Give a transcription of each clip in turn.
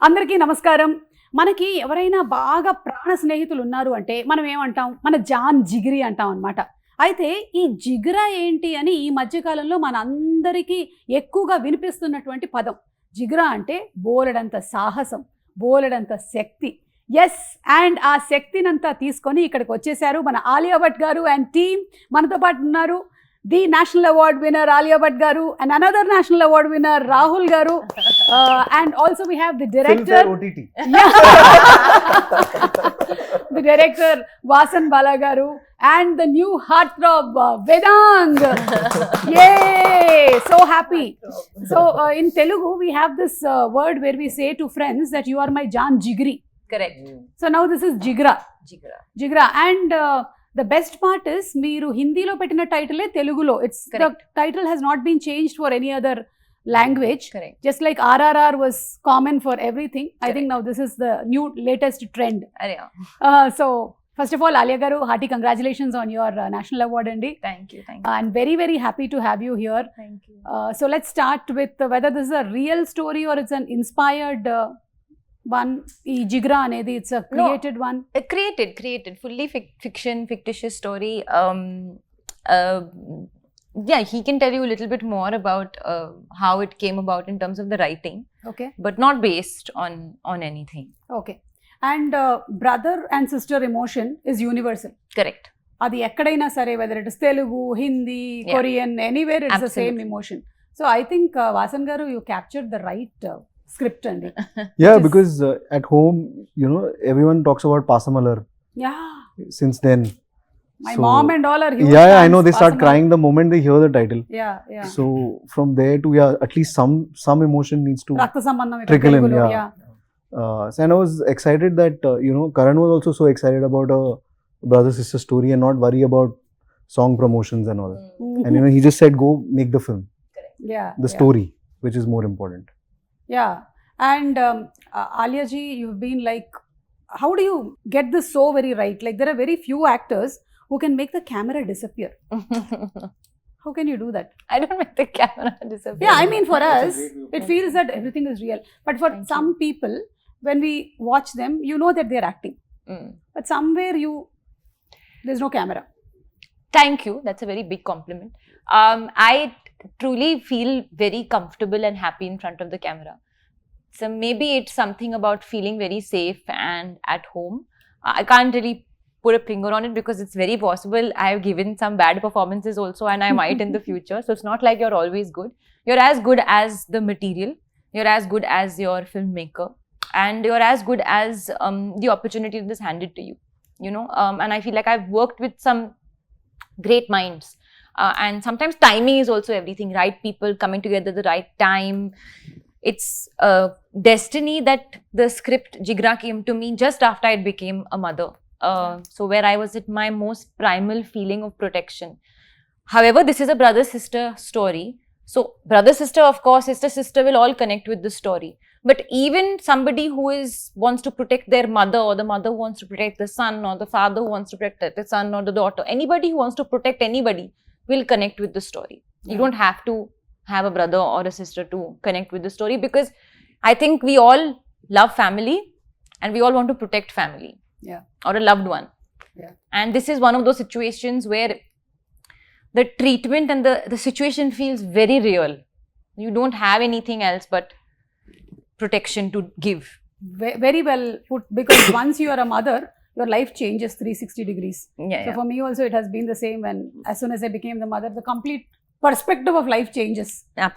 అందరికీ నమస్కారం. మనకి ఎవరైనా బాగా ప్రాణ స్నేహితులు ఉన్నారు అంటే మనం ఏమంటాం, మన జాన్ జిగిరి అంటాం అనమాట. అయితే ఈ జిగ్రా ఏంటి అని ఈ మధ్యకాలంలో మనందరికీ ఎక్కువగా వినిపిస్తున్నటువంటి పదం. జిగ్రా అంటే బోలెడంత సాహసం, బోలెడంత శక్తి. ఎస్, అండ్ ఆ శక్తినంతా తీసుకొని ఇక్కడికి వచ్చేసారు మన ఆలియా భట్ గారు అండ్ టీమ్. మనతో పాటు ఉన్నారు the national award winner Alia Bhatt garu and another national award winner Rahul garu, and also we have the director OTT. The director Vasan Bala garu and the new heartthrob Vedang. Yay, so happy. So in Telugu we have this word where we say to friends that you are my Jan Jigri. Correct. So now this is Jigra. Jigra. And the best part is మీరు హిందీలో పెట్టిన టైటిలే తెలుగులో. It's the title has not been changed for any other language. Correct. Just like RRR was common for everything. Correct. I think now this is the new latest trend. So first of all, Alia garu, hearty congratulations on your national award andi. Thank you. And very happy to have you here. Thank you. So let's start with whether this is a real story or it's an inspired one. ఈ జిగ్రా అనేది it's a created one. Created fully fictitious story. Yeah, he can tell you a little bit more about how it came about in terms of the writing. Okay. But not based on anything. Okay. And brother and sister emotion is universal. Correct. అది ఎక్కడైనా సరే, whether it is Telugu, Hindi, Korean, anywhere it's the same emotion. So I think Vasan garu, you captured the right script andi. Yeah, because at home, you know, everyone talks about Pasamalar. Yeah. Since then. My mom and all are huge Yeah, fans, I know they start Pasamalar. crying the moment they hear the title. Yeah. So from there to at least some emotion needs to రక్త సంబంధం ఇక్కడ trickle in. తెలుగులో. Yeah. So and I was excited that you know, Karan was also so excited about a brother sister story and not worry about song promotions and all. And you know, he just said go make the film. Yeah. The story, which is more important. Yeah. And Alia ji, you've been like, how do you get this so very right? Like there are very few actors who can make the camera disappear. How can you do that? I don't make the camera disappear. Yeah, I mean for us, it feels that everything is real. But for some people, when we watch them, you know that they're acting. But somewhere there's no camera. Thank you. That's a very big compliment. I truly feel very comfortable and happy in front of the camera. So maybe it's something about feeling very safe and at home. I can't really put a finger on it because it's very possible I have given some bad performances also, and I might in the future. So it's not like you're always good. You're as good as the material. You're as good as your filmmaker. And you're as good as the opportunity that is handed to you. You know, and I feel like I've worked with some great minds. And sometimes timing is also everything. Right people coming together at the right time. It's destiny that the script Jigra came to me just after I became a mother. So where I was at my most primal feeling of protection. However, this is a brother-sister story. So brother-sister, of course, sister-sister will all connect with the story. But even somebody who wants to protect their mother, or the mother who wants to protect the son, or the father who wants to protect the son or the daughter, anybody who wants to protect anybody will connect with the story. Yeah. You don't have to have a brother or a sister to connect with the story, because I think we all love family and we all want to protect family. Yeah. Or a loved one. Yeah. And this is one of those situations where the treatment and the situation feels very real. You don't have anything else but protection to give. Very well put, because once you are a mother, your life changes 360 degrees. So for me also it has been the same. And as soon as I became the mother, the complete perspective of life changes.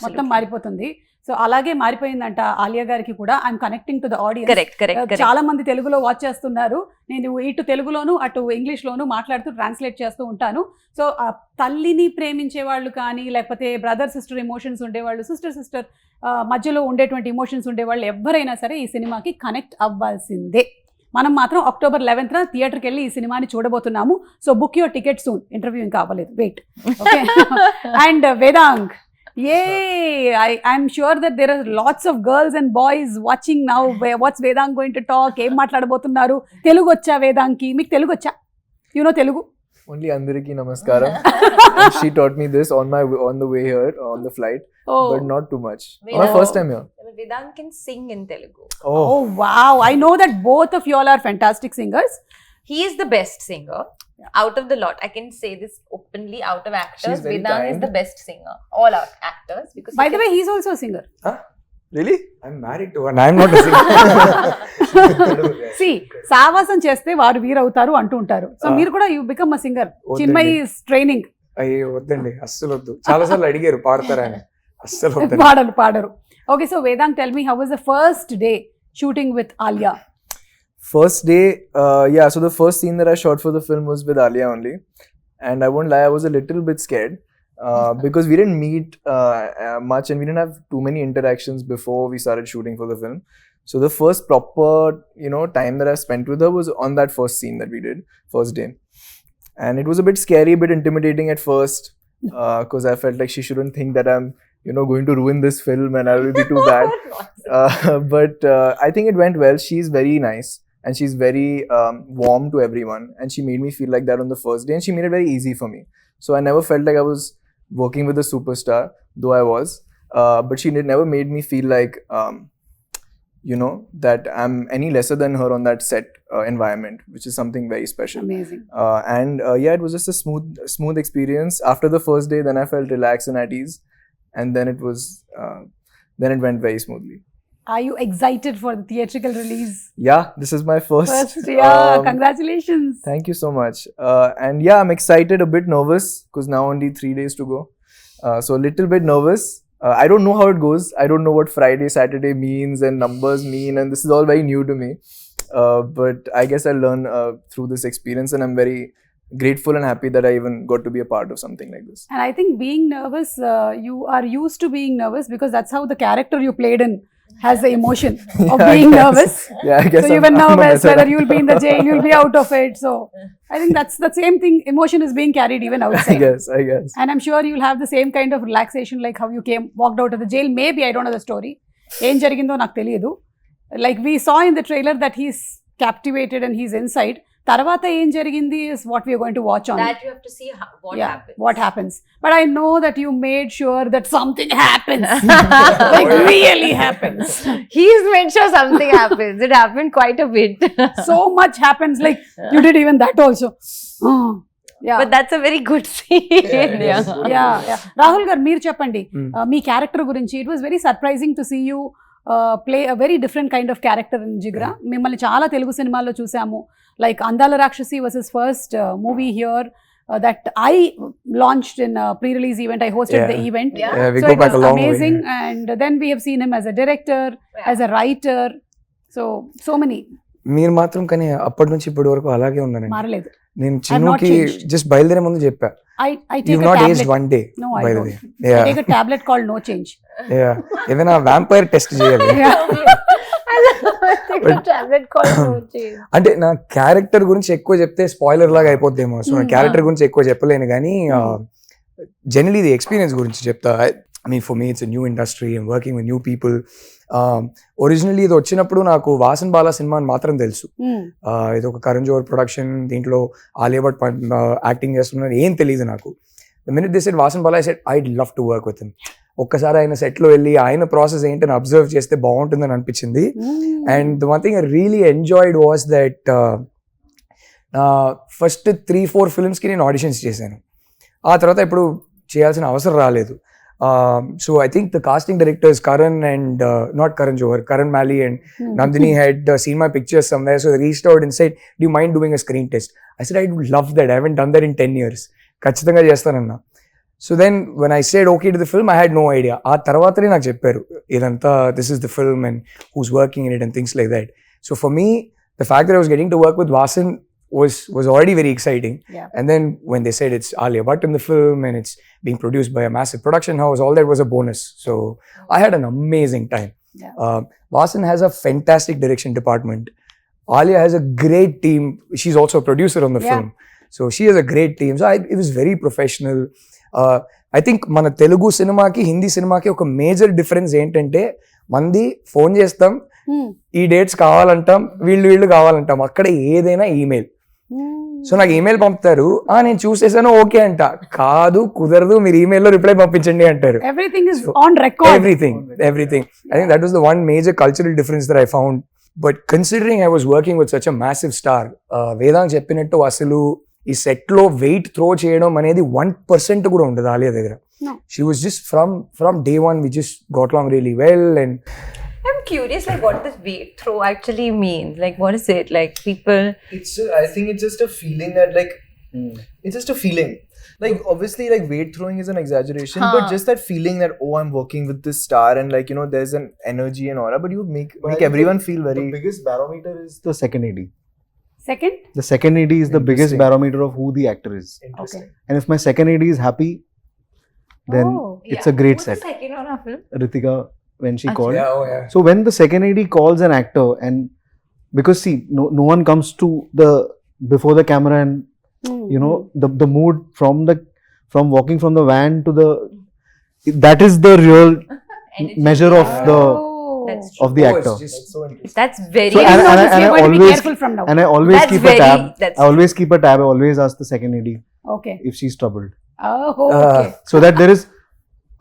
మొత్తం మారిపోతుంది. So అలాగే మారిపోయిందంట ఆలియా గారికి కూడా. I'm connecting to the audience. Correct. చాలా మంది తెలుగులో watch చేస్తున్నారు. నేను ఇటు తెలుగులోను అటు ఇంగ్లీష్లోను మాట్లాడుతూ ట్రాన్స్లేట్ చేస్తూ ఉంటాను. సో తల్లిని ప్రేమించే వాళ్ళు కానీ, లేకపోతే బ్రదర్ సిస్టర్ ఎమోషన్స్ ఉండేవాళ్ళు, సిస్టర్ మధ్యలో ఉండేటువంటి ఎమోషన్స్ ఉండేవాళ్ళు ఎవరైనా సరే ఈ సినిమాకి కనెక్ట్ అవ్వాల్సిందే. మనం మాత్రం October 11th థియేటర్కి వెళ్ళి ఈ సినిమాని చూడబోతున్నాము. So book your ticket soon. Interview ఇంకా అవ్వలేదు, wait. Okay. And Vedang, I'm sure that there are lots of girls and boys watching now. What's Vedang going to talk? ఏం మాట్లాడబోతున్నారు? తెలుగు వచ్చా వేదాంగ్కి? మీకు తెలుగు వచ్చా? You know Telugu? Only Andariki Namaskaram. And she taught me this on the way here, on the flight, but not too much. My first time here. Vedang can sing in Telugu. Oh wow, I know that both of y'all are fantastic singers. He is the best singer out of the lot. I can say this openly, out of actors. She's very Vedang is kind. the best singer. All our actors. Because By the way, he's also a singer. Huh? Really? I'm married to one. I'm not a singer. See, సావాసం చేస్తే వారు వీరవుతారు అంటూ ఉంటారు. So మీరు కూడా you become a singer. Chinmayi is training. అయ్యో వద్దండి, అస్సలు వద్దు. చాలా సార్లు అడిగారు పాడతారా అని, అస్సలు వద్దండి. పాడరు. Okay, so Vedang, tell me, how was the first day shooting with Alia? First day, so the first scene that I shot for the film was with Alia only. And I won't lie, I was a little bit scared. Because we didn't meet much and we didn't have too many interactions before we started shooting for the film. So the first proper, time that I spent with her was on that first scene that we did, first day. And it was a bit scary, a bit intimidating at first, because I felt like she shouldn't think that I'm, going to ruin this film and I will be too bad. But I think it went well. She's very nice and she's very warm to everyone. And she made me feel like that on the first day and she made it very easy for me. So I never felt like I was working with a superstar, though I was. But she never made me feel like, that I'm any lesser than her on that set environment, which is something very special. Amazing. It was just a smooth experience. After the first day, then I felt relaxed and at ease. And then it went very smoothly. Are you excited for the theatrical release? Yeah, this is my first. Congratulations. Thank you so much. I'm excited, a bit nervous because now only 3 days to go. So a little bit nervous. I don't know how it goes. I don't know what Friday, Saturday means and numbers mean, and this is all very new to me. But I guess I'll learn through this experience, and I'm very grateful and happy that I even got to be a part of something like this. And I think being nervous, you are used to being nervous because that's how the character you played in has the emotion of being nervous. Yeah, I guess so you were nervous whether you'll be in the jail, you'll be out of it. So I think that's the same thing. Emotion is being carried even outside. I guess. And I'm sure you'll have the same kind of relaxation like how you walked out of the jail. Maybe, I don't know the story. Em jarigindo naku teliyadu. Like we saw in the trailer that he's captivated and he's inside. Tarvata em jarigindi is what we are going to watch on. That you have to see what happens. But I know that you made sure that something happens. Like really happens. He's made sure something happens. It happened quite a bit. So much happens. Like you did even that also. Yeah. But that's a very good scene. Yeah. Rahul gar, meer cheppandi. Me character gurinchi. It was very surprising to see you play a very different kind of character in Jigra. Mimmalni chaala Telugu cinemalo chusamu. Like Andala Rakshasi was his first movie here that I launched in a pre-release event. I hosted the event. We So go it back was a long amazing. way. And then we have seen him as a director, as a writer. So many. మీరు మాత్రం కానీ అప్పటి నుంచి ఇప్పటి వరకు అలాగే ఉన్నానండి. మారలేదు. నేను చిన్నుకి changed. జస్ట్ బయలుదేరే ముందు చెప్పా, I take you've a not tablet. aged one day. No, I by the don't. way. I take a tablet called No Change. ఏదైనా వ్యాంపైర్ టెస్ట్ చేయాలి. Tablet called No Change. అంటే నా క్యారెక్టర్ గురించి ఎక్కువ చెప్తే స్పాయిలర్ లాగా అయిపోద్దేమో, సో నా character గురించి ఎక్కువ చెప్పలేను కానీ జనరలీ ది ఎక్స్పీరియన్స్ గురించి చెప్తా. I mean, for me, it's a new industry. I'm working with new people. Originally ఇది వచ్చినప్పుడు నాకు వాసన్ బాలా సినిమా అని మాత్రం తెలుసు. ఇది ఒక కరణ్ జోహర్ ప్రొడక్షన్, దీంట్లో ఆలియా భట్ యాక్టింగ్ చేస్తున్నారు, ఏం తెలియదు నాకు. The minute they said Vasan Bala, I said I'd love to work with him. ఒక్కసారి ఆయన సెట్లో వెళ్ళి ఆయన ప్రాసెస్ ఏంటని అబ్జర్వ్ చేస్తే బాగుంటుందని అనిపించింది. And the one thing I really enjoyed was that first 3-4 ఫిల్మ్స్కి నేను ఆడిషన్స్ చేశాను. ఆ తర్వాత ఇప్పుడు చేయాల్సిన అవసరం రాలేదు. So I think the casting directors Karan and not Karan Johar, Karan Mali and Nandini had seen my pictures somewhere, so they reached out and said, do you mind doing a screen test? I said, I would love that. I haven't done that in 10 years. ఖచ్చితంగా చేస్తానన్నా. So then when I said okay to the film, I had no idea. ఆ తర్వాతనే నాకు చెప్పారు ఇదంతా, this is the film and who's working in it and things like that. So for me, the fact that I was getting to work with Vasan was already very exciting. And then when they said it's Alia Bhatt in the film and it's being produced by a massive production house, all that was a bonus. So I had an amazing time. Vasan has a fantastic direction department. Alia has a great team. She's also a producer on the film. So she has a great team. So it was very professional. I think మన తెలుగు సినిమాకి హిందీ సినిమాకి ఒక major difference ఏంటంటే, మంది phone చేస్తాం, ఈ dates కావాలంటాం, వీళ్ళు కావాలంటాం. అక్కడ ఏదైనా ఈమెయిల్. సో నాకు ఈమెయిల్ పంపుతారు, నేను చూసేసాను ఓకే అంట, కాదు కుదరదు మీరు ఈమెయిల్లో రిప్లై పంపించండి అంటారు. Everything is on record. Everything. I think that was the one major cultural difference that I found. But considering I was working with such a massive star, Vedang చెప్పినట్టు అసలు ఈ సెట్ లో వెయిట్ త్రో చేయడం అనేది 1% కూడా ఉండదు ఆలియా దగ్గర. No. She was just from day one, we just got along really well. And I'm curious, like, what does weight throw actually means? Like, what is it? Like, people. I think it's just a feeling that like it's just a feeling. Like obviously like weight throwing is an exaggeration, but just that feeling that I'm working with this star and like there's an energy and aura, but you make everyone feel very. The biggest barometer is the second AD. Second? The second AD is the biggest Interesting. barometer of who the actor is. Interesting. And if my second AD is happy, then it's a great Who's set. the second on our film? Ritika, when she Achha. called. yeah. So when the second AD calls an actor, and because see, no one comes to the before the camera and the mood from walking from the van to that is the real Energy. measure of the That's true. of the actor. That's so interesting. That's very. So, Taking and notice, I we're going to be always- careful from now. And I always That's keep very- a tab. that's- I always keep a tab. I always ask the second AD Okay. if she's troubled, Oh, okay. so that there is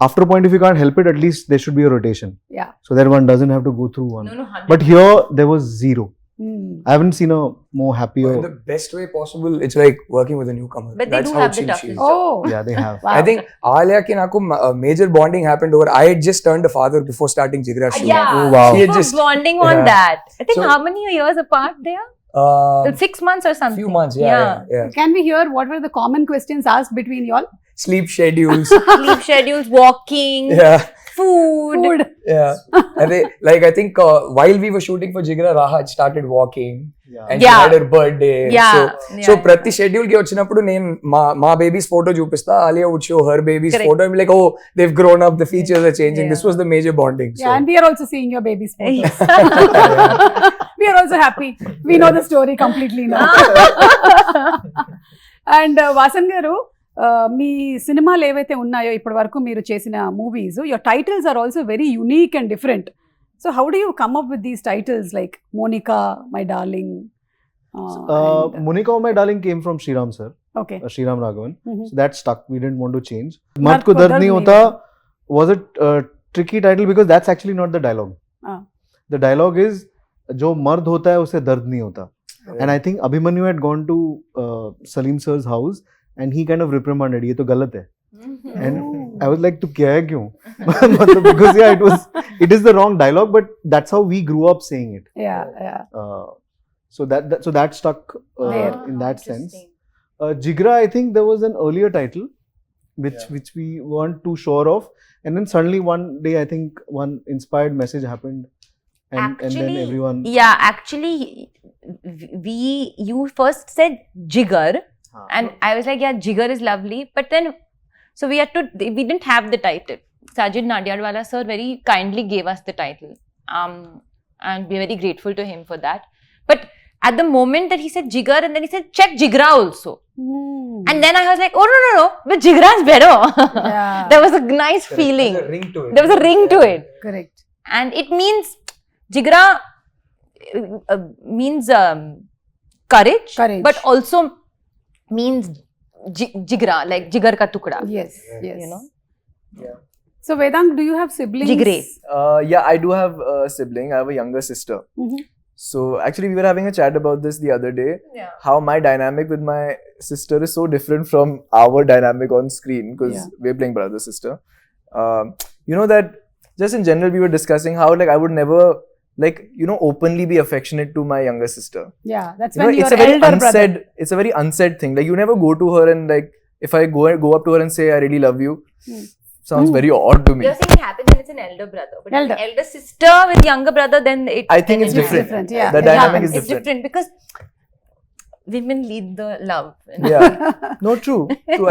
after a point, if you can't help it, at least there should be a rotation, Yeah. so that one doesn't have to go through one. No, 100%. But here there was zero. Hmm. I haven't seen a more happier. In the best way possible, it's like working with a newcomer. But they That's do how have the chill she toughest is. job. Oh. Yeah, they have. Wow. I think Alia ki naku major bonding happened over. I had just turned a father before starting Jigra shoot. Yeah. Oh, wow. She had People just bonding on yeah. that. I think So- how many years apart they are? 6 months or something. Few months, yeah. Can we hear what were the common questions asked between y'all? Sleep schedules. Sleep schedules, walking, Yeah. food. Food. Yeah. And they, like, I think while we were shooting for Jigra, Rahat started walking. Yeah. And Yeah. she had her birthday. Yeah. So ప్రతి schedule కి వచ్చినప్పుడు నేను మా babies photo చూపిస్తా, Alia would show her babies Correct. Photo, like oh they've grown up, the features are changing. Yeah. This was the major bonding. Yeah, and we are also seeing your baby's photos. We are also happy. We know the story completely now. And Vasan garu, మీ సినిమాలు ఏవైతే ఉన్నాయో ఇప్పటి వరకు మీరు చేసిన movies, your titles are also very unique and different. So how do you come up with these titles like Monica, my darling? Monica, My Darling came from Sriram sir, okay. Sriram Raghavan. Mhm. So that stuck. We didn't want to change. Mard Mard ko ko dard dard nahi nahi hota was a tricky title because that's actually not the dialogue. Ah. The dialogue is जो मर्द होता है उसे दर्द नहीं होता. And I think Abhimanyu had gone to Salim sir's house and he kind of reprimanded, ये तो गलत है. And I was like, तो क्या है क्यों? Because yeah, it is the wrong dialogue, but that's how we grew up saying it. Yeah, yeah. So that stuck There. in that sense. Jigra, I think there was an earlier title which we weren't too sure of, and then suddenly one day I think one inspired message happened, and then everyone. Yeah, actually, you first said Jigar, and I was like, yeah, Jigar is lovely. But then, so we didn't have the title. Sajid Nadiadwala sir very kindly gave us the title, and we're very grateful to him for that. But at the moment that he said Jigar, and then he said check Jigra also, and then I was like, oh no, but Jigra is better. Yeah. There was a nice feeling. There's a ring to it. There was a ring to it. Correct. And it means Jigra means courage, but also means Jigra, like Jigar ka tukda. Yes, yes. You know? Yeah. So Vedang, do you have siblings? Jigre. Yeah, I do have a sibling. I have a younger sister. Mhm. So actually, we were having a chat about this the other day. Yeah. How my dynamic with my sister is so different from our dynamic on screen because we're playing brother sister. You know that just in general, we were discussing how like I would never openly be affectionate to my younger sister. Yeah, that's You know, when it's your a very elder unsaid. brother. It's a very unsaid thing. Like you never go to her and like if I go up to her and say I really love you, sounds very odd to me. You're saying it happens when it's an elder brother, but Elder. an elder sister with younger brother, then I think it's It's different. different, yeah. The It dynamic happens. is it's different. different because women lead the love. Yeah. No, true.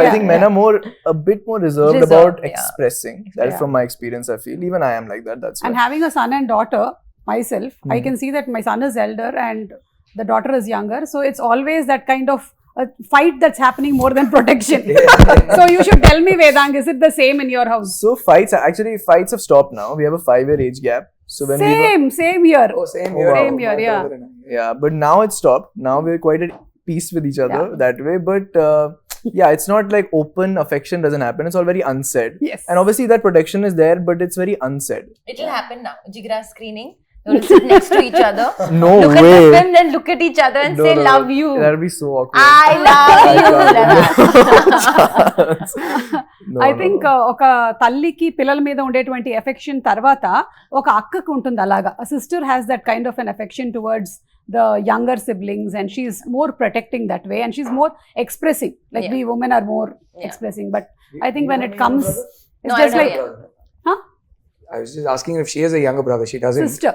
I think men are a bit more reserved about Yeah. expressing. That's Yeah. from my experience, I feel. Even I am like that. That's And why. having a son and daughter, myself, I can see that my son is elder and the daughter is younger. So it's always that kind of a fight that's happening more than protection. So you should tell me, Vedang, is it the same in your house? So fights have stopped now. We have a 5-year age gap. So when Same here. Oh, same Oh, here. wow. Same here, yeah. yeah, but now it's stopped. Now we're quite at peace with each other Yeah. that way. But yeah, it's not like open affection doesn't happen. It's all very unsaid. Yes. And obviously that protection is there, but it's very unsaid. It'll happen now. Jigra screening. They will sit next to each other. No Look way. at the film, then look at each other and No, say, no, no. love you. That'll be so awkward. I love you. No, I no, think no. ఒక తల్లికి పిల్లల మీద ఉండేటువంటి affection తర్వాత ఒక అక్కకు ఉంటుంది అలాగా. Sister has that kind of an affection towards the younger siblings and she's more protecting that way and she's more expressive. Like Yeah. We women are more Yeah. Expressing, but I think when it comes, it's No, just I like don't huh? I was just asking if she has a younger brother. She doesn't. sister.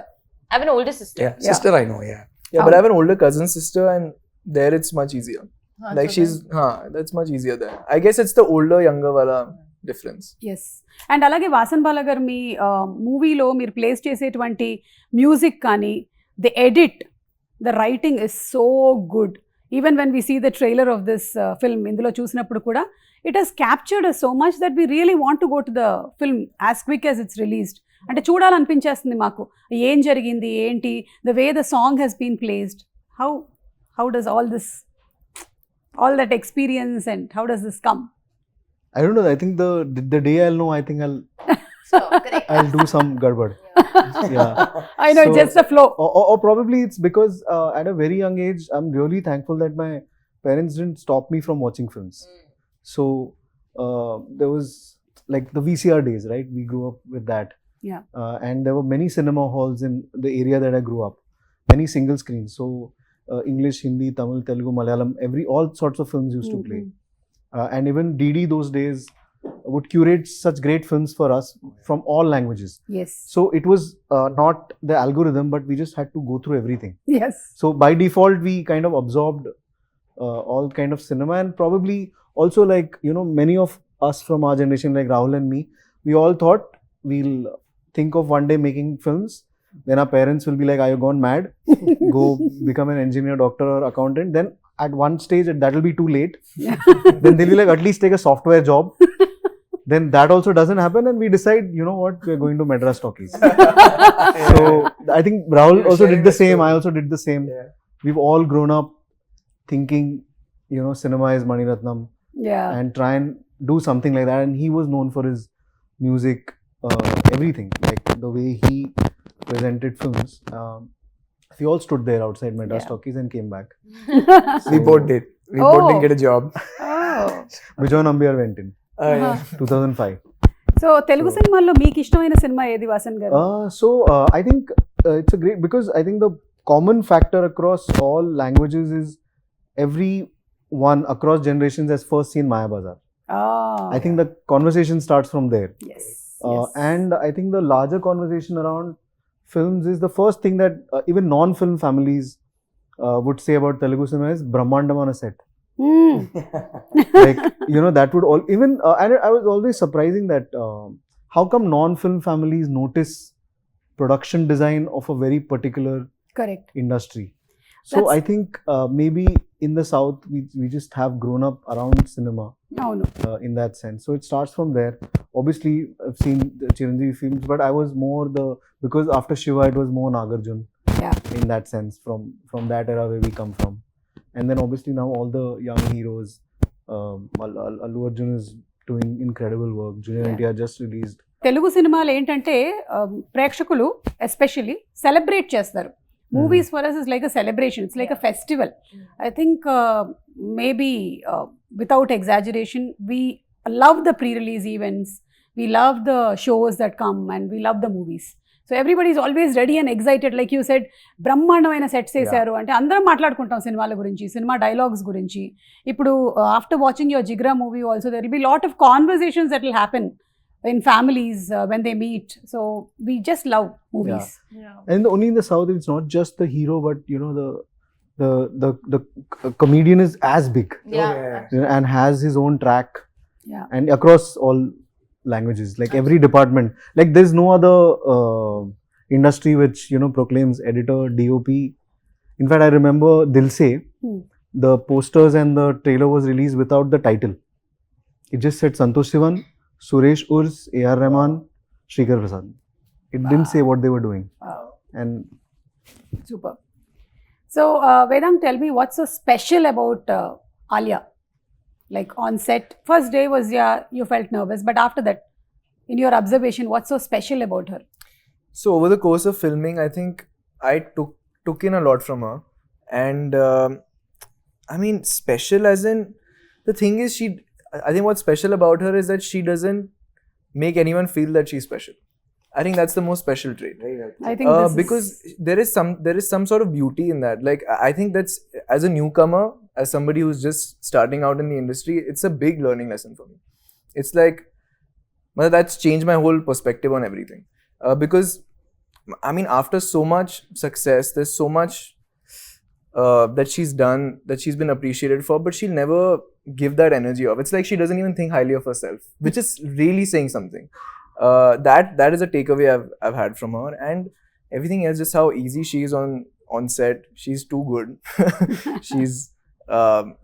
I have an older sister. Yeah, sister I know. Yeah. Yeah, but I have an older cousin sister, and there it's much easier. Huh, Like so she's, that's much easier there. I guess it's the older younger wala difference. Yes. And అలాగే వాసన్ బాల గారు మీ మూవీలో మీరు place చేసేటువంటి music కానీ the edit, the writing is so good. Even when we see the trailer of this film, ఇందులో చూసినప్పుడు కూడా it has captured so much that we really want to go to the film as quick as it's released. అంటే చూడాలనిపించేస్తుంది మాకు ఏం జరిగింది ఏంటి, the way the song has been placed. How does all that experience and how does this come? I don't know. I think the day I'll know, I think So, correct. I'll do some garbad. Yeah. I know, So- just a flow. Or probably it's because at a very young age, I'm really thankful that my parents didn't stop me from watching films. So there was like the VCR days, right? We grew up with that. Yeah. And there were many cinema halls in the area that I grew up. Many single screens. So English, Hindi, Tamil, Telugu, Malayalam, all sorts of films used to play. And even DD those days would curate such great films for us from all languages. Yes. So it was not the algorithm, but we just had to go through everything. Yes. So by default, we kind of absorbed all kind of cinema, and probably also like, you know, many of us from our generation, like Rahul and me, we all thought we'll think of one day making films. Then our parents will be like, are you gone mad? Go become an engineer, doctor or accountant. Then at one stage, that will be too late. Then they'll be like, at least take a software job. Then that also doesn't happen, and we decide, you know what, we're going to Madras Talkies. So I think Rahul You're also sharing did the the same. story. I also did the same. Yeah. We've all grown up thinking, you know, cinema is Mani Ratnam, Yeah. and try and do something like that. And he was known for his music, everything, like the way he presented films. We all stood there outside Madras Yeah. Talkies and came back. We both did. We both Oh. didn't get a job. Oh. Bijoy Nambiar went in Uh-huh. 2005. So Telugu So- సినిమాల్లో మీకు ఇష్టమైన cinema ఏది వాసన్ గారు? So I think it's a great, because I think the common factor across all languages is everyone across generations has first seen Maya Bazaar. I think the conversation starts from there. yes. And I think the larger conversation around films is the first thing that even non-film families would say about Telugu cinema is Brahmandam on a set. Like, you know, that would all, even, and I was always surprising that how come non-film families notice production design of a very particular Correct. industry. So That's- I think maybe in the South, we just have grown up around cinema అవును. in that sense. So it starts from there. Obviously, I've seen the Chiranjeevi films, but I was more because after Shiva, it was more Nagarjun. Yeah. In that sense, from that era where we come from. And then obviously now all the young heroes, Allu Arjun is doing incredible work. Junior Yeah. NTR just released. Telugu సినిమాలు ఏంటంటే ప్రేక్షకులు especially celebrate చేస్తారు. Movies for us is like a celebration, it's like a festival. I think maybe without exaggeration we love the pre release events, we love the shows that come and we love the movies. So everybody is always ready and excited. Like you said, బ్రహ్మాండమైన sets వేశారు అంటే అందరం మాట్లాడుకుంటాం సినిమాల గురించి, cinema dialogues గురించి. ఇప్పుడు after watching your Jigra movie also there will be lot of conversations that will happen in families when they meet. So we just love movies. And only in the South, it's not just the hero, but you know, the comedian is as big, Yeah. you know, and has his own track. Yeah. And across all languages, like every department, like there's no other industry which, you know, proclaims editor, DOP. In fact, I remember Dil Se, the posters and the trailer was released without the title. It just said Santosh Sivan, Suresh Urs, A.R. Rahman, Shrikar Prasad. It didn't say what they were doing. Wow. And Super. So, Vedang, tell me what's so special about Alia? Like on set, first day was, yeah, you felt nervous, but after that, in your observation, what's so special about her? So over the course of filming, I think I took in a lot from her, and I mean, special as in, the thing is, I think what's special about her is that she doesn't make anyone feel that she's special. I think that's the most special trait. I think this Because there is some sort of beauty in that. Like, I think that's, as a newcomer, as somebody who's just starting out in the industry, it's a big learning lesson for me. It's like, well, that's changed my whole perspective on everything. Because, I mean, after so much success, there's so much that she's done, that she's been appreciated for, but she'll never give that energy off. It's like she doesn't even think highly of herself, which is really saying something. That is a takeaway I've had from her, and everything else, just how easy she is on set. She's too good. She's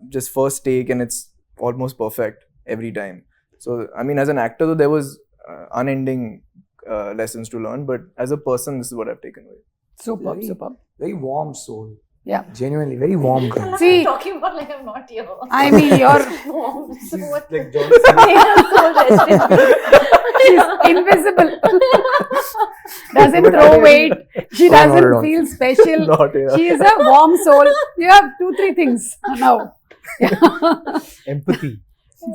just first take, and it's almost perfect every time. So I mean, as an actor, though, there was unending lessons to learn, but as a person, this is what I've taken away. superb, superb. Very warm soul. Yeah. Genuinely, very warm girl. See, talking about like I'm not here. I mean, you're Like John Cena. she's invisible. Doesn't throw weight. She Oh, not doesn't at all. feel special. Not here. She is a warm soul. You have 2-3 things now. Empathy.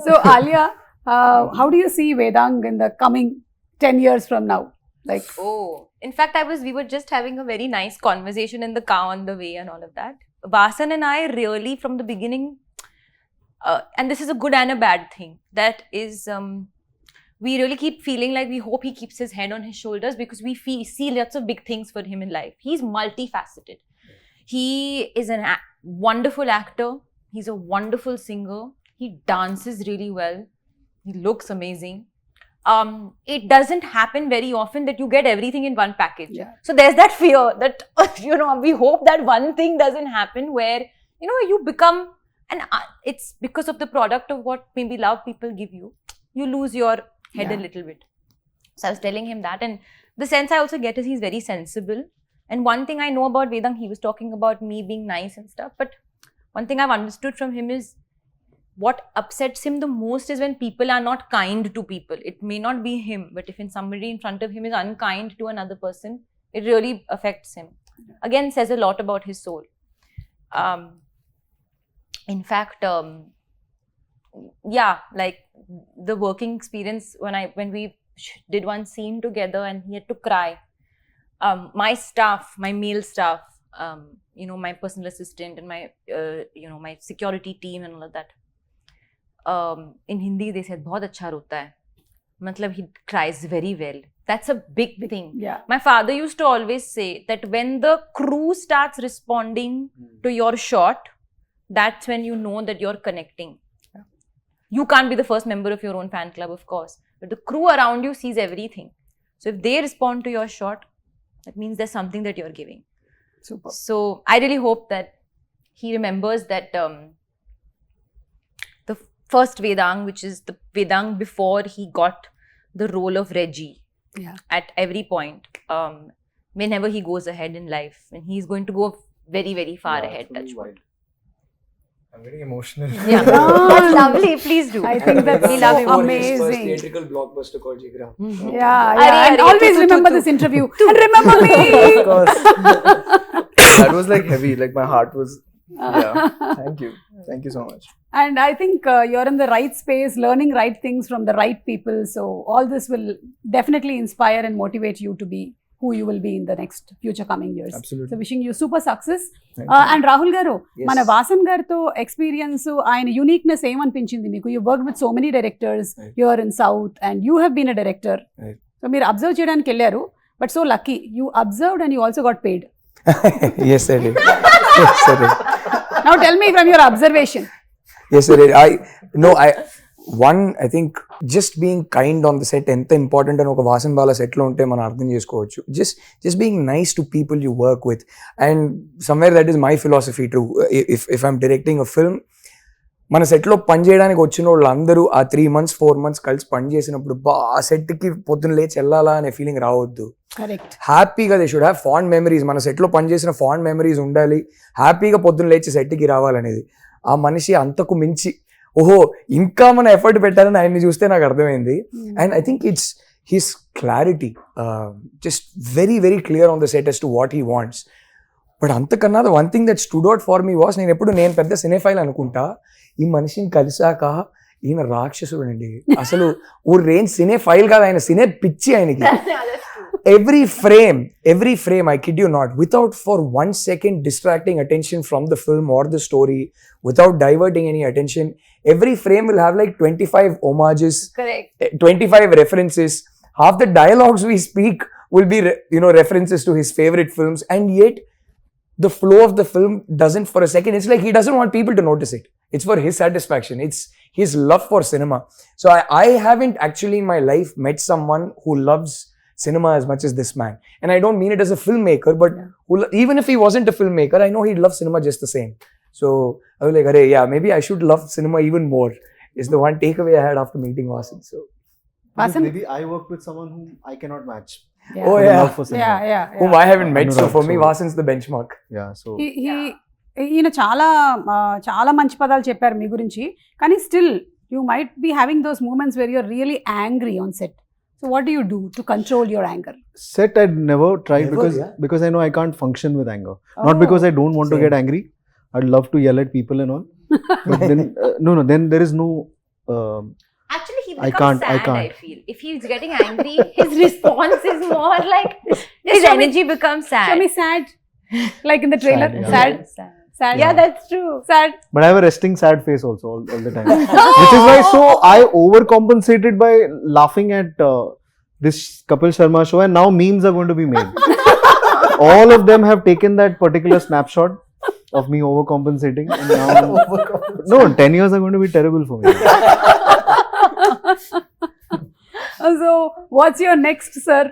So, Alia, how do you see Vedang in the coming 10 years from now? Like, Oh, in fact, we were just having a very nice conversation in the car on the way and all of that. Vasan and I really, from the beginning, and this is a good and a bad thing, that is, we really keep feeling like we hope he keeps his head on his shoulders, because we see lots of big things for him in life. He's multifaceted. He is a wonderful actor. He's a wonderful singer. He dances really well. He looks amazing. It doesn't happen very often that you get everything in one package. Yeah. So there's that fear that, we hope that one thing doesn't happen where, you become, and it's because of the product of what maybe love people give you, you lose your head a little bit. So I was telling him that, and the sense I also get is he's very sensible. And one thing I know about Vedang, he was talking about me being nice and stuff, but one thing I've understood from him is, what upsets him the most is when people are not kind to people. It may not be him, but if somebody in front of him is unkind to another person, it really affects him. Again, says a lot about his soul. In fact, like the working experience, when we did one scene together and he had to cry, my staff, my male staff, my personal assistant and my my security team and all of that, in Hindi they said बहुत अच्छा रोता है, मतलब he cries very well. That's a big thing. yeah. My father used to always say that when the crew starts responding to your shot, that's when you know that you're connecting. You can't be the first member of your own fan club, of course, but the crew around you sees everything. So if they respond to your shot, that means there's something that you're giving. Super. So I really hope that he remembers that the first Vedang, which is the Vedang before he got the role of Reggie, Yeah. at every point, whenever he goes ahead in life, and he's going to go very, very far ahead. Touch wood. I'm getting emotional. Yeah, that's lovely. Please do. I think that's we love him. so First amazing. theatrical blockbuster called Jigra. Yeah. Arey, And arey, always tu, tu, remember tu, this tu. interview. And remember me. Of course. That was like heavy. Like my heart was. Yeah. Thank you. Thank you so much. And I think you're in the right space, learning right things from the right people. So all this will definitely inspire and motivate you to be who you will be in the next future coming years. Absolutely. So wishing you super success. Thank you. And Rahul garu, Yes. మన వాసన్ గారితో experience ఆయన uniqueness ఏమనిపించింది మీకు? You work with so many directors Right. You're in south and you have been a director. Right. So మీరు observe చేయడానికి వెళ్ళారు, but so lucky you observed and you also got paid. Yes, I did. Yes, I did. Now tell me from your observation. Yes, I did. I think just being kind on the set ఎంత important అని ఒక వాసన్ బాల సెట్లో ఉంటే మనం అర్థం చేసుకోవచ్చు. Just being nice to people you work with, and somewhere that is my philosophy too. If I'm directing a film, మన సెట్లో పని చేయడానికి వచ్చిన వాళ్ళు అందరూ ఆ 3 months 4 months కలిసి పని చేసినప్పుడు ఆ సెట్కి పొద్దున్న లేచి వెళ్ళాలా అనే ఫీలింగ్ రావద్దు. కరెక్ట్. హ్యాపీగా they should have fond memories. మన సెట్లో పనిచేసిన ఫాండ్ మెమరీస్ ఉండాలి. హ్యాపీగా పొద్దున్న లేచి సెట్కి రావాలనేది. ఆ మనిషి అంతకు మించి ఓహో ఇంకా మన ఎఫర్ట్ పెట్టాలని ఆయన్ని చూస్తే నాకు అర్థమైంది. And I think it's his clarity, just very very clear on the set as to what he wants. But అంతకన్నా the one thing that stood out for me was, నేను పెద్ద సినేఫైల్ అనుకుంటా, ఈ మనిషిని కలిసాక ఈయన రాక్షసుడు అండి. అసలు ఓ రేంజ్ సినేఫైల్ కాదు, ఆయన సినే పిచ్చి ఆయనకి. every frame, I kid you not, without for 1 second distracting attention from the film or the story, without diverting any attention, every frame will have like 25 homages, Correct. 25 references. Half the dialogues we speak will be references to his favorite films, and yet the flow of the film doesn't for a second. It's like he doesn't want people to notice it. It's for his satisfaction. It's his love for cinema. So I haven't actually in my life met someone who loves cinema as much as this man. And I don't mean it as a filmmaker, but even if he wasn't a filmmaker, I know he'd love cinema just the same. So I was like, "Arey, yeah, maybe I should love cinema even more." Is the one takeaway I had after meeting Vasan. So Vasan? Maybe I work with someone whom I cannot match. Yeah. Oh, The yeah. love for cinema. Yeah. whom I haven't met, so Anurag, for me so- Vasan's the benchmark. Yeah, so ఈయన చాలా మంచి పదాలు చెప్పారు మీ గురించి, కానీ still you might be having those moments where you're really angry on set. So what do you do to control your anger? set I'd never tried Never, because yeah. I know I can't function with anger. Not because I don't want to Same. get angry. I'd love to yell at people and all. But then then there is no Actually, he I becomes can't- I sad, can't. I feel. If he's getting angry, his response is more like his show me- energy becomes sad. Show me sad, like in the trailer. Sad, yeah. Sad, Sad. sad. Yeah, that's true. Sad. but I have a resting sad face also all the time. Which is why I overcompensated by laughing at this Kapil Sharma show, and now memes are going to be made. All of them have taken that particular snapshot of me overcompensating, and now 10 years are going to be terrible for me. So what's your next, sir?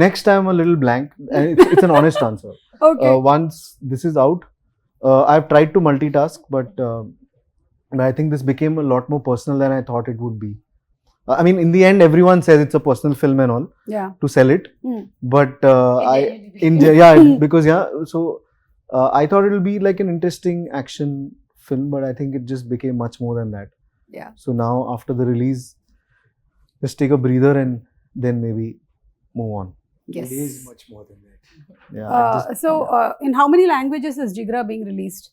Next I'm a little blank, and it's an honest answer. Okay. Once this is out, I've tried to multitask, but I think this became a lot more personal than I thought it would be. I mean, in the end, everyone says it's a personal film and all Yeah. to sell it, Hmm. but because so I thought it will be like an interesting action film, but I think it just became much more than that. Yeah. So now after the release, just take a breather and then maybe move on. Yes. It is much more than that. Yeah. In how many languages is Jigra being released?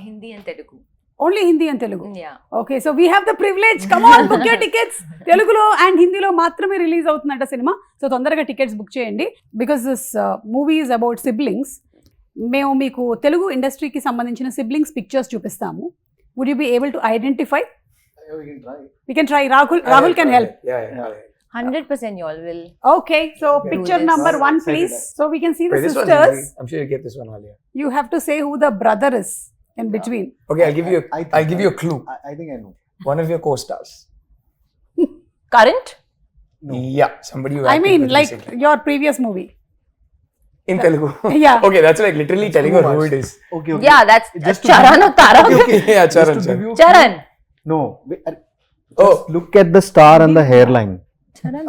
Hindi and Telugu. Only Hindi and Telugu. Yeah. Okay, so we have the privilege. Come on, book your tickets. Telugulo and Hindilo మాత్రమే release అవుతుందంట సినిమా. So తొందరగా tickets book చేయండి. Because this movie is about siblings. మేము మీకు తెలుగు ఇండస్ట్రీకి సంబంధించిన siblings pictures చూపిస్తాము. Would you be able to identify? We can try. We can try. Rahul can help. Yeah. 100% y'all will. Okay, so picture this. number 1, Excited. please. So we can see the Wait, this one's sisters. easy. I'm sure you get this one, Alia. You have to say who the brother is in between. Okay, I'll give you a clue. I think I know. One of your co-stars. Current? No. Yeah, somebody you I acted mean, with like recently. your previous movie. In Telugu. Yeah. Okay, that's like literally telling her who it is. Okay. Yeah, that's Just to Charan or Taran. Yeah, Just Charan. to give you Charan. No. Wait, Oh. just look at the star and the hairline.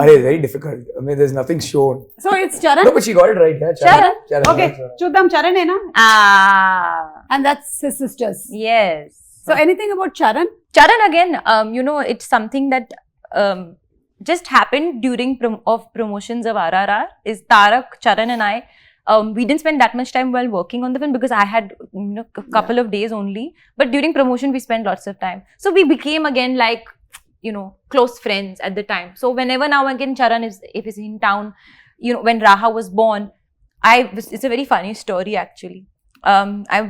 Arey, very difficult. I mean, there's nothing shown. So it's Charan. No, but she got it right. Yeah, Charan. Charan. Okay, Charan. చూద్దాం Charan ena. Ah. And that's his sisters. Yes. So anything about Charan? Charan again, it's something that just happened during promotions of RRR. Is Tarak, Charan and I, we didn't spend that much time while working on the film because I had a couple of days only. But during promotion, we spent lots of time. So we became again like, close friends at the time. So whenever now again Charan if he's in town, when Raha was born, it's a very funny story actually. I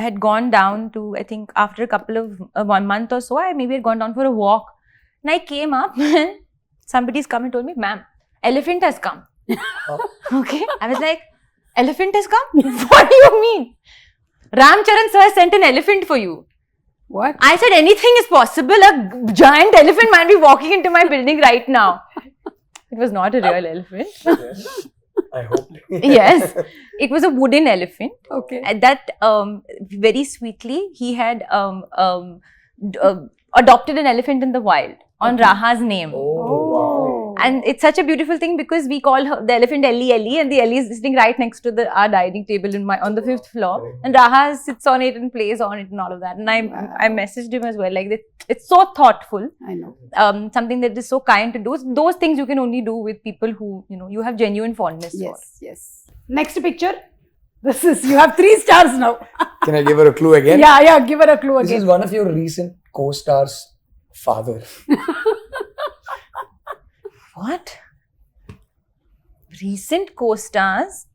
had gone down to, I think after a couple of 1 month or so, I maybe had gone down for a walk. And I came up and somebody's come and told me, ma'am, elephant has come. Okay. I was like, elephant has come? What do you mean? Ram Charan sir sent an elephant for you. What? I said, anything is possible. A giant elephant might be walking into my building right now. It was not a real elephant. I hope. Yes. It was a wooden elephant. Okay. And that very sweetly, he had adopted an elephant in the wild on Raha's name. Oh. And it's such a beautiful thing because we call her, the elephant Ellie, and the Ellie is sitting right next to our dining table on the 5th floor, and Raha sits on it and plays on it and all of that. And I messaged him as well, like it's so thoughtful. I know. Something that is so kind to do. Those things you can only do with people who you have genuine fondness for. Yes. Next picture. This is, you have 3 stars now. Can I give her a clue again? Yeah, give her a clue This again. is one of your recent co-stars' father. What? Recent co-stars?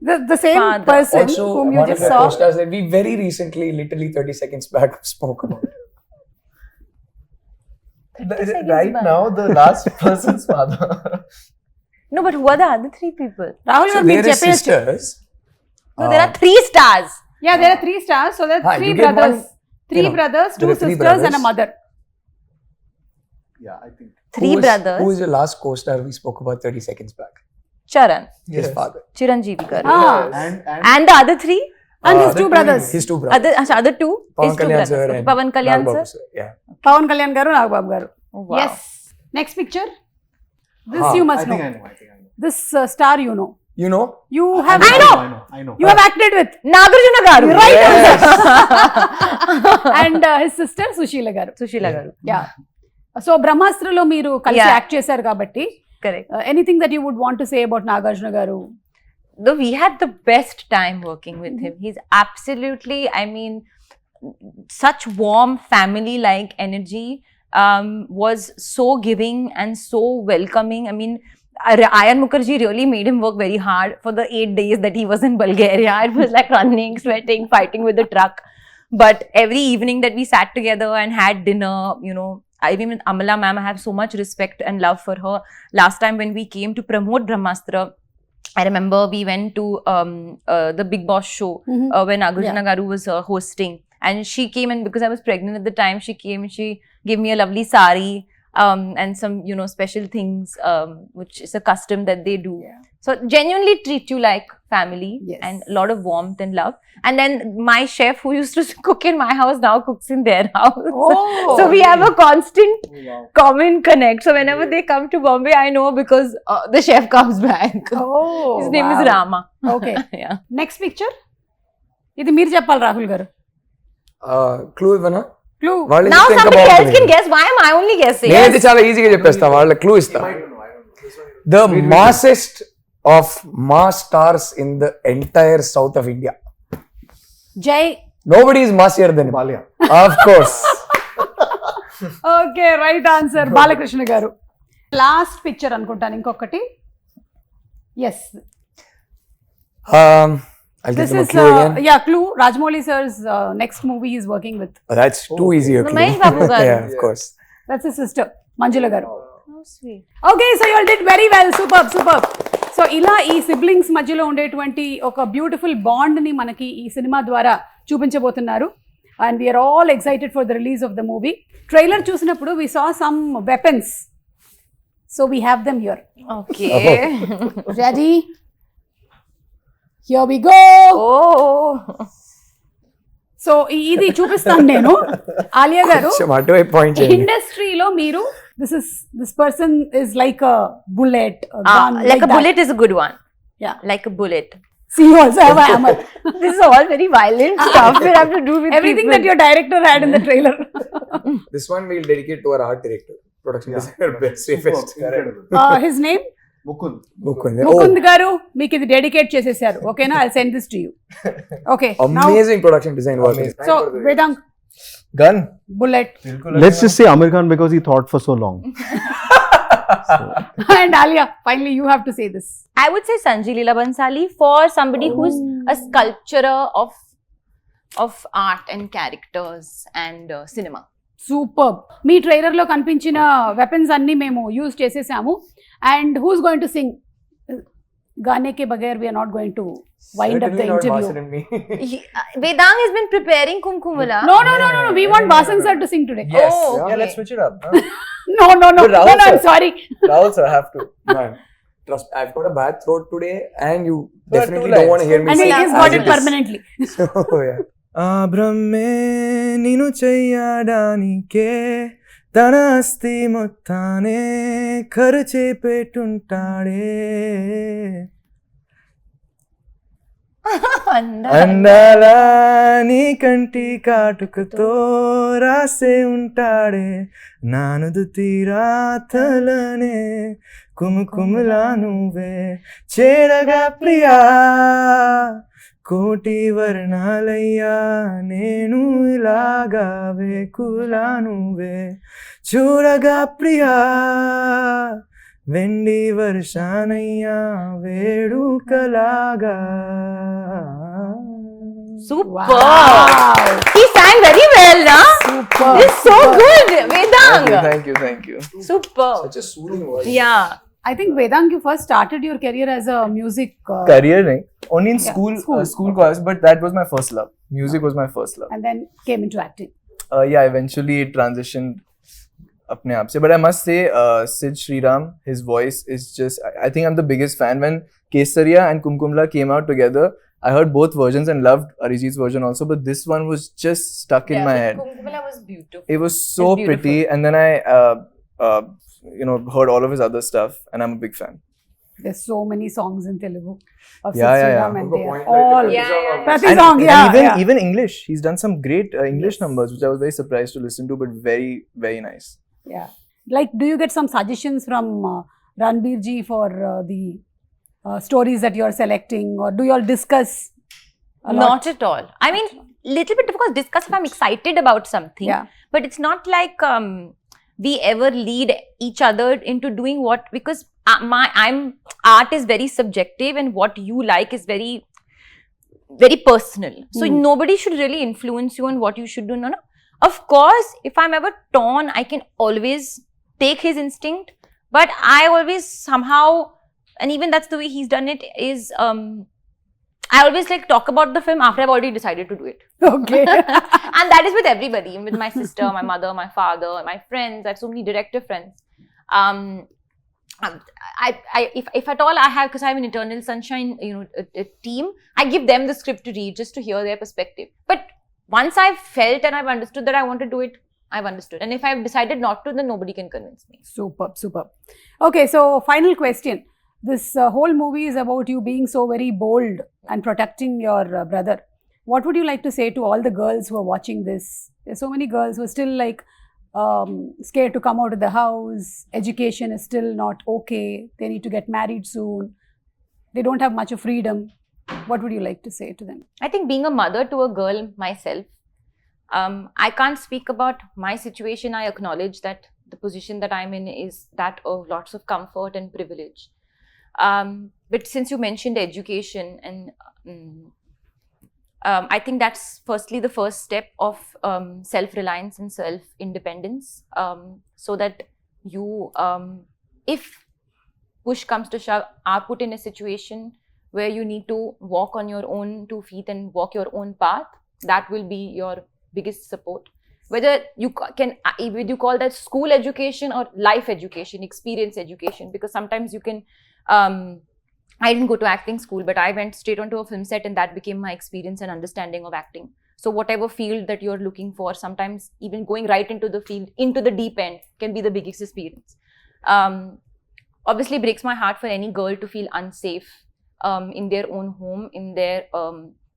The same Father. person Also, whom you one just of the saw. co-stars that we very recently, literally 30 seconds back, spoke about. Right now, the last person's father. No, but who are the other 3 people? Rahul, So you there have is sisters. No, there are 3 stars. Yeah, there are 3 stars. So there are 3 you get brothers. one, 3 brothers, 2 there are 3 sisters, and a brothers. mother. Yeah, I think. 3 brothers. Who is the last co-star we spoke about 30 seconds back? Charan, His father. Chiranjeevi Garu. Ah. And the other 3? And his 2 brothers. His 2 brothers. Other 2? Pawan His 2 Kalyan brothers. sir Okay, and Pawan Kalyan Nagbabu sir. Yeah. Pawan Kalyan garu, Nagbabu garu. Oh, wow. Yes. Next picture. This you must know. I think I know. This star you know. You know? You have. I know. You have acted with. Nagarjuna Garu. Right Yes. And his sister Sushila garu. Sushila Garu. Yeah. So Brahmastralo మీరు కలిసి Yeah. Act చేశారు కాబట్టి Correct. anything that you would want to say about Nagarjuna garu? Though we had the best time working with him. He's absolutely, I mean, such warm family-like energy. Was so giving and so welcoming. I mean, Ayan Mukherjee really made him work very hard for the 8 days that he was in Bulgaria. It was like running, sweating, fighting with the truck. But every evening that we sat together and had dinner, even Amala ma'am, I have so much respect and love for her. Last time when we came to promote Brahmastra, I remember we went to the Big Boss show when Nagarjuna Garu was hosting. And she came in because I was pregnant at the time. She came and she gave me a lovely sari and some, special things, which is a custom that they do. Yeah. So genuinely treat you like family Yes. and a lot of warmth and love. And then my chef who used to cook in my house now cooks in their house. Oh, So we have a constant common connect. So whenever they come to Bombay, I know because the chef comes back. Oh, His name is wow. Rama. Okay. Yeah. Next picture. ఇది మీరు చెప్పాలి రాహుల్ గారు. Clue ఇవ్వనా? Clue. వాళ్ళు Now చెప్తే ఇంకా somebody else బాగుంటుంది. can guess. Why am I only guessing? నేనైతే చాలా ఈజీగా చెప్పేస్తా, వాళ్ళ క్లూ ఇస్తా. The massest of mass stars in the entire south of India. Jai. Nobody is massier than him. Alia. Of course. Okay, right answer Balakrishna garu. Last picture అనుకుంటాను ఇంకొకటి. Yes, I'll give this them a is clue again. Yeah clue. Rajamouli sir's next movie is working with. That's too easy a clue. Mahesh Babu garu. Yeah, of course. That's his sister Manjula garu. How sweet. Okay, so you all did very well. Super. So ఇలా ఈ siblings మధ్యలో ఉండేటువంటి ఒక beautiful bond ని మనకి ఈ సినిమా ద్వారా చూపించబోతున్నారు. And we are all excited for the release of the movie. Trailer చూసినప్పుడు we saw some weapons, so we have them here. Okay. Ready? Here we go. Oh. So ఇది చూపిస్తాను నేను. ఆలియా గారు, కొంచెం అటువైపు పాయింట్ చేయండి. ఇండస్ట్రీలో మీరు this person is like a bullet, Like a bullet is a good one. Yeah. Like a bullet. See, you also have a hammer. This is all very violent stuff we have to do with Everything people. that your director had in the trailer. This one we'll dedicate to our art director, production designer, best safest. His name? Mukund. Mukund. Mukund garu, మీకు ఇది dedicate చేసేసారు. ఓకేనా? I'll send this to you. Okay. Now, Amazing production design work. so Vedang, Gun. bullet, Let's just say Amir Khan because he thought for so long. and Alia. Finally, you have to say this. I would say Sanjay Leela Bansali for somebody who's a sculpturer of art and characters and cinema. Super. మీ trailer లో కనిపించిన weapons అన్ని మేము use చేసేసాము. And who's going to sing? గానే కే బగైర్ we are not going to wind up the interview. Vedang has been preparing Kumkumala. No. We want Basan sir to sing today. Yes. Oh, okay. Yeah, let's switch it up. No. But Rahul I'm sir- sorry. Rahul sir, have to. Man, trust, I've got a bad throat today, and you There are definitely two don't want to lines. hear me And sing he has as got it it is. permanently. So, yeah. Abrame నిన్ను చెయ్యడానికే తన ఆస్తి మొత్తానే ఖర్చే పెట్టుంటాడే అందాల నీ కంటి కాటుకతో రాసే ఉంటాడే నానుదు తీరాతలనే కుముకుములా నువ్వే చేరగా ప్రియా కోటి వర్ణాలయ్యా నేను ఇలాగా వేకులా నువ్వే చూడగా ప్రియా వెండి వర్షానయ్యా వేడుకలాగా. Super. Wow. He sang very well, na? Super. It's so good, Vedang. Thank you. Super. Such a soothing voice. Yeah. I think Vedang, you first started your career as a music. Career nahi, only in Yeah, school school. class, but that was my first love. Music was my first love. And then came into acting. Yeah, eventually it transitioned apne aap se, but I must say Sid Sriram, his voice is just, I think I'm the biggest fan. When Kesariya and Kumkumla came out together, I heard both versions and loved Arijit's version also, but this one was just stuck in my head. Kumkumala was beautiful. It was so It's beautiful. pretty, and then I heard all of his other stuff, and I'm a big fan. There's so many songs in Telugu of Yeah, Sid yeah, Sriram yeah. and Good they are point, like all. Yeah. Prati And song, yeah. even yeah. even English, he's done some great English Yes. numbers, which I was very surprised to listen to, but very, very nice. Yeah. Like, do you get some suggestions from Ranbir ji for the stories that you are selecting, or do you all discuss a lot? Not at all. I mean, little bit, of course, discuss if I'm excited about something. Yeah. But it's not like we ever lead each other into doing what, because art is very subjective and what you like is very, very personal. So nobody should really influence you on what you should do. No. Of course, if I'm ever torn, I can always take his instinct. But I always somehow, and even that's the way he's done it, is I always like talk about the film after I've already decided to do it. Okay. And that is with everybody, with my sister, my mother, my father, my friends. I have so many director friends. If at all I have, because I have an Eternal Sunshine, a team, I give them the script to read just to hear their perspective. But once I've felt and I've understood that I want to do it, I've understood. And if I've decided not to, then nobody can convince me. Superb, superb. Okay, so final question. This whole movie is about you being so very bold and protecting your brother. What would you like to say to all the girls who are watching this? There's so many girls who are still like scared to come out of the house. Education is still not okay. They need to get married soon. They don't have much of freedom. What would you like to say to them? I think being a mother to a girl myself, I can't speak about my situation. I acknowledge that the position that I'm in is that of lots of comfort and privilege. But since you mentioned education, and I think that's firstly the first step of self-reliance and self-independence, so that you, if push comes to shove, are put in a situation where you need to walk on your own 2 feet and walk your own path. That will be your biggest support. Whether you can, would you call that school education or life education, experience education? Because sometimes you can, I didn't go to acting school, but I went straight onto a film set and that became my experience and understanding of acting. So whatever field that you're looking for, sometimes even going right into the field, into the deep end, can be the biggest experience. Obviously breaks my heart for any girl to feel unsafe in their own home, in their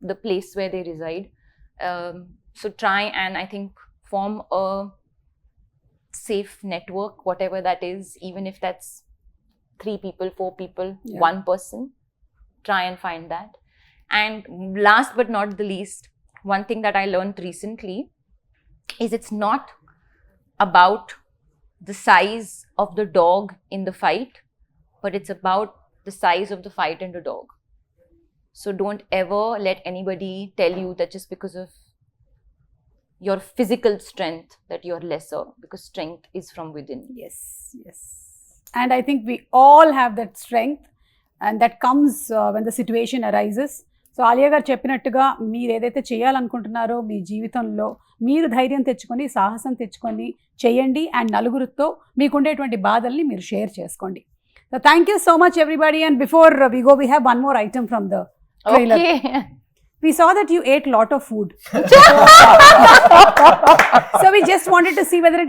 the place where they reside. So try and, I think, form a safe network, whatever that is, even if that's 3 people, 4 people, Yeah. 1 person. Try and find that. And last but not the least, one thing that I learned recently is it's not about the size of the dog in the fight, but it's about the size of the fight and the dog. So don't ever let anybody tell you that just because of your physical strength that you're lesser, because strength is from within. Yes, yes. And I think we all have that strength, and that comes when the situation arises. So Alia గారు చెప్పినట్టుగా మీరు ఏదైతే చేయాలనుకుంటున్నారో మీ జీవితంలో మీరు ధైర్యం తెచ్చుకొని, సాహసం తెచ్చుకొని చేయండి, అండ్ నలుగురితో మీకుండేటువంటి బాధల్ని మీరు షేర్ చేసుకోండి. So thank you so much everybody. And before we go, we have one more item from the trailer. Okay. We saw that you ate lot of food. So we just wanted to see whether it is